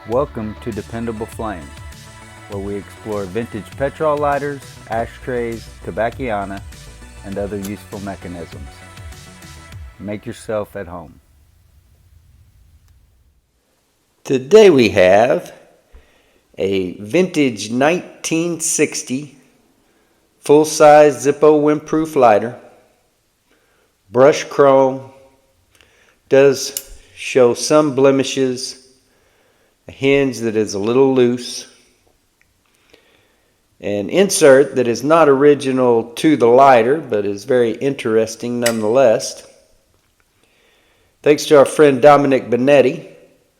Welcome to Dependable Flame, where we explore vintage petrol lighters, ashtrays, tobacconiana, and other useful mechanisms. Make yourself at home. Today we have a vintage 1960 full-size Zippo windproof lighter, brushed chrome, does show some blemishes, a hinge that is a little loose, an insert that is not original to the lighter but is very interesting nonetheless. Thanks to our friend Dominic Benetti,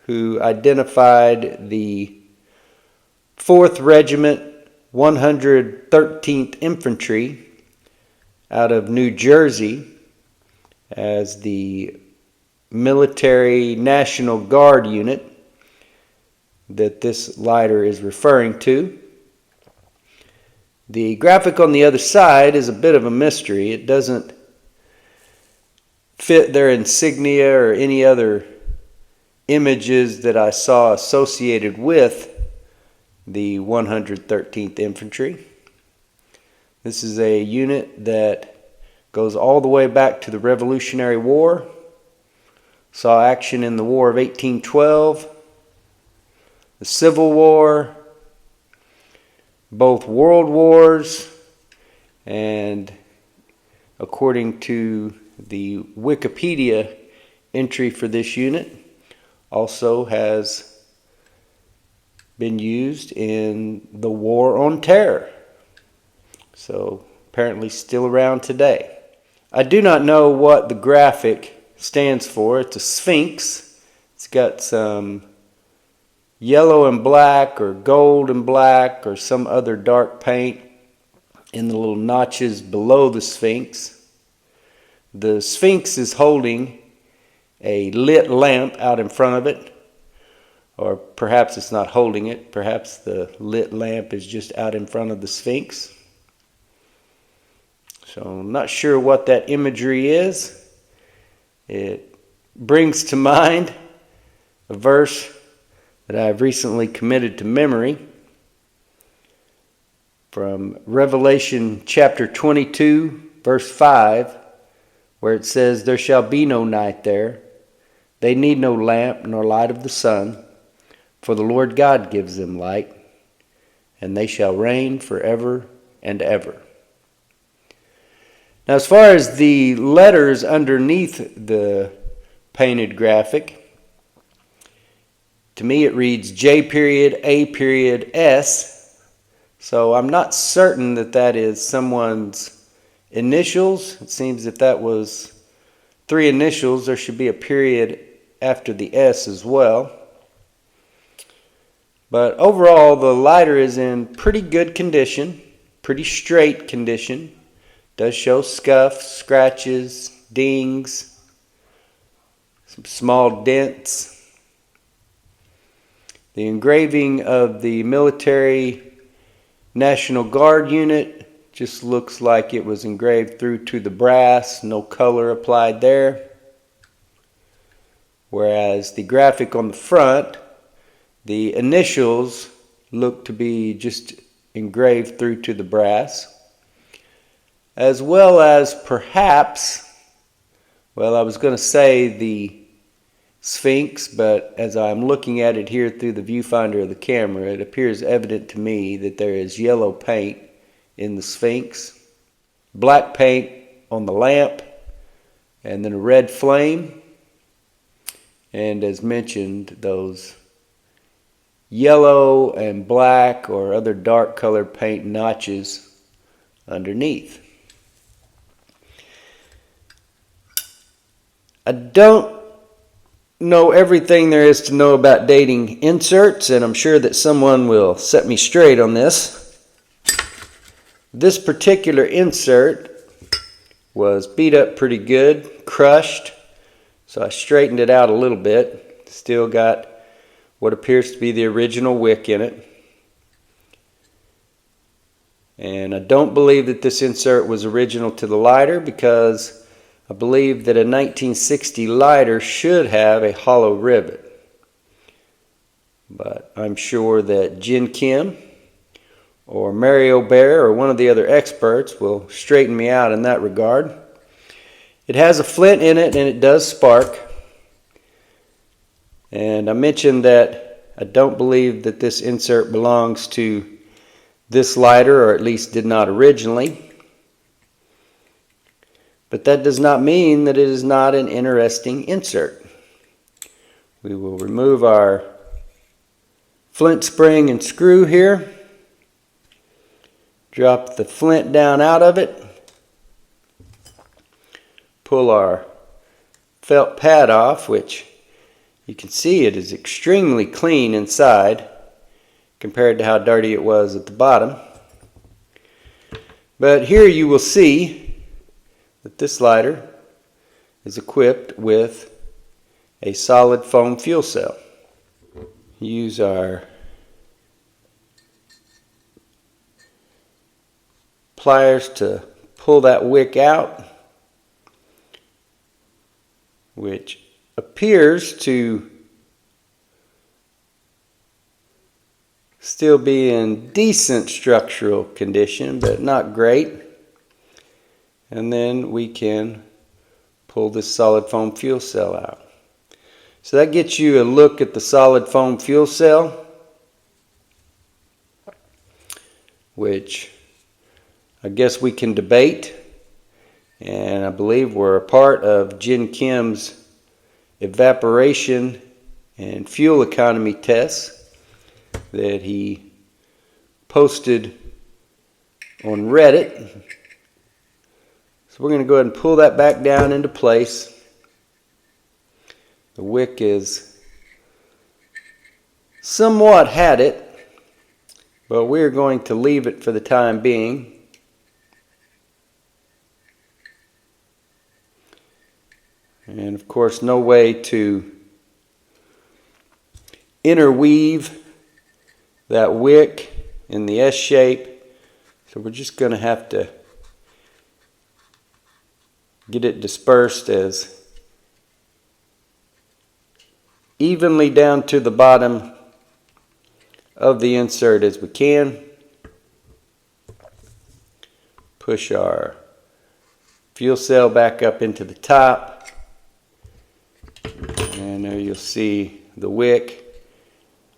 who identified the 4th Regiment 113th Infantry out of New Jersey as the military National Guard unit that this lighter is referring to. The graphic on the other side is a bit of a mystery. It doesn't fit their insignia or any other images that I saw associated with the 113th Infantry. This is a unit that goes all the way back to the Revolutionary War, saw action in the War of 1812, the Civil War, both World Wars, and according to the Wikipedia entry for this unit, also has been used in the War on Terror. So apparently still around today. I do not know what the graphic stands for. It's a Sphinx. It's got some yellow and black or gold and black or some other dark paint in the little notches below the Sphinx. The Sphinx is holding a lit lamp out in front of it, or perhaps it's not holding it. Perhaps the lit lamp is just out in front of the Sphinx. So I'm not sure what that imagery is. It brings to mind a verse that I've recently committed to memory from Revelation chapter 22, verse 5, where it says, "There shall be no night there. They need no lamp nor light of the sun, for the Lord God gives them light, and they shall reign forever and ever." Now, as far as the letters underneath the painted graphic, to me it reads J.A.S. So I'm not certain that that is someone's initials. It seems if that was 3 initials, there should be a period after the S as well. But overall, the lighter is in pretty good condition, pretty straight condition. Does show scuffs, scratches, dings, some small dents. The engraving of the military National Guard unit just looks like it was engraved through to the brass, no color applied there. Whereas the graphic on the front, the initials look to be just engraved through to the brass. As well as perhaps, well, I was going to say the Sphinx, but as I'm looking at it here through the viewfinder of the camera, it appears evident to me that there is yellow paint in the Sphinx, black paint on the lamp, and then a red flame, and as mentioned, those yellow and black or other dark colored paint notches underneath. I don't know everything there is to know about dating inserts, and I'm sure that someone will set me straight on this. This particular insert was beat up pretty good, crushed, so I straightened it out a little bit. Still got what appears to be the original wick in it. And I don't believe that this insert was original to the lighter, because I believe that a 1960 lighter should have a hollow rivet. but I'm sure that Jin Kim or Mario Bear or one of the other experts will straighten me out in that regard. It has a flint in it and it does spark. And I mentioned that I don't believe that this insert belongs to this lighter, or at least did not originally. But that does not mean that it is not an interesting insert. We will remove our flint spring and screw here. Drop the flint down out of it. Pull our felt pad off, which you can see it is extremely clean inside compared to how dirty it was at the bottom. But here you will see that this lighter is equipped with a solid foam fuel cell. Use our pliers to pull that wick out, which appears to still be in decent structural condition, but not great. And then we can pull this solid foam fuel cell out. So that gets you a look at the solid foam fuel cell, which I guess we can debate. And I believe we're a part of Jin Kim's evaporation and fuel economy tests that he posted on Reddit. So we're going to go ahead and pull that back down into place. The wick is somewhat had it, but we're going to leave it for the time being. And of course, no way to interweave that wick in the S shape. So we're just going to have to get it dispersed as evenly down to the bottom of the insert as we can. Push our fuel cell back up into the top. And there you'll see the wick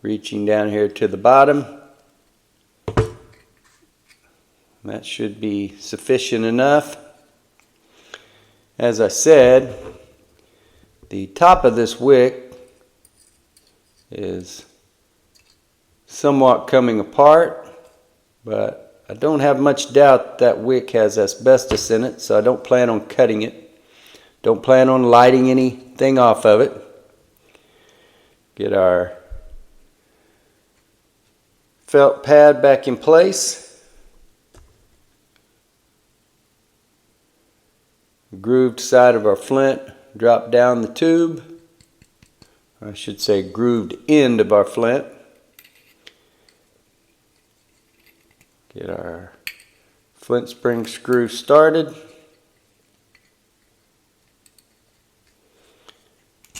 reaching down here to the bottom. That should be sufficient enough. As I said, the top of this wick is somewhat coming apart, but I don't have much doubt that wick has asbestos in it, so I don't plan on cutting it. Don't plan on lighting anything off of it. Get our felt pad back in place. Grooved side of our flint, drop down the tube. I should say grooved end of our flint. Get our flint spring screw started.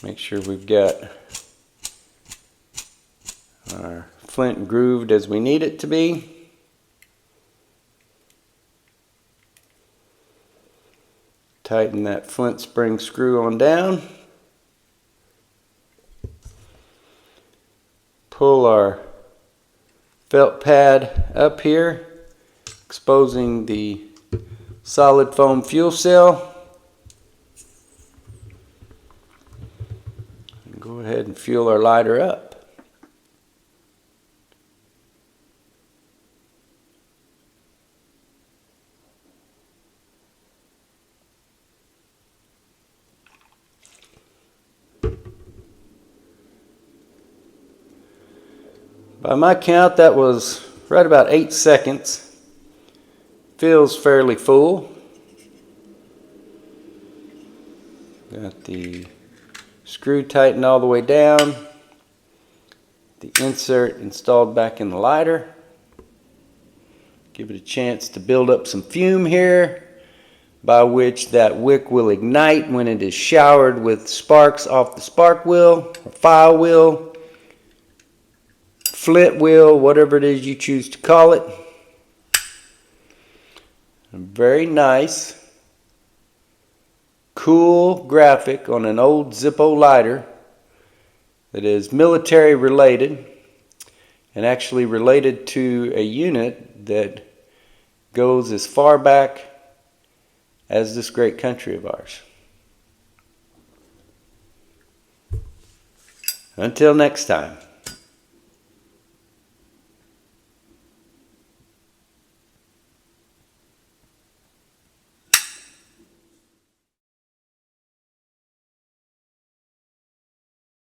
Make sure we've got our flint grooved as we need it to be. Tighten that flint spring screw on down. Pull our felt pad up here, exposing the solid foam fuel cell. And go ahead and fuel our lighter up. By my count, that was right about 8 seconds. Feels fairly full. Got the screw tightened all the way down. The insert installed back in the lighter. Give it a chance to build up some fume here, by which that wick will ignite when it is showered with sparks off the spark wheel or file wheel. flint wheel, whatever it is you choose to call it. A very nice, cool graphic on an old Zippo lighter that is military related and actually related to a unit that goes as far back as this great country of ours. Until next time.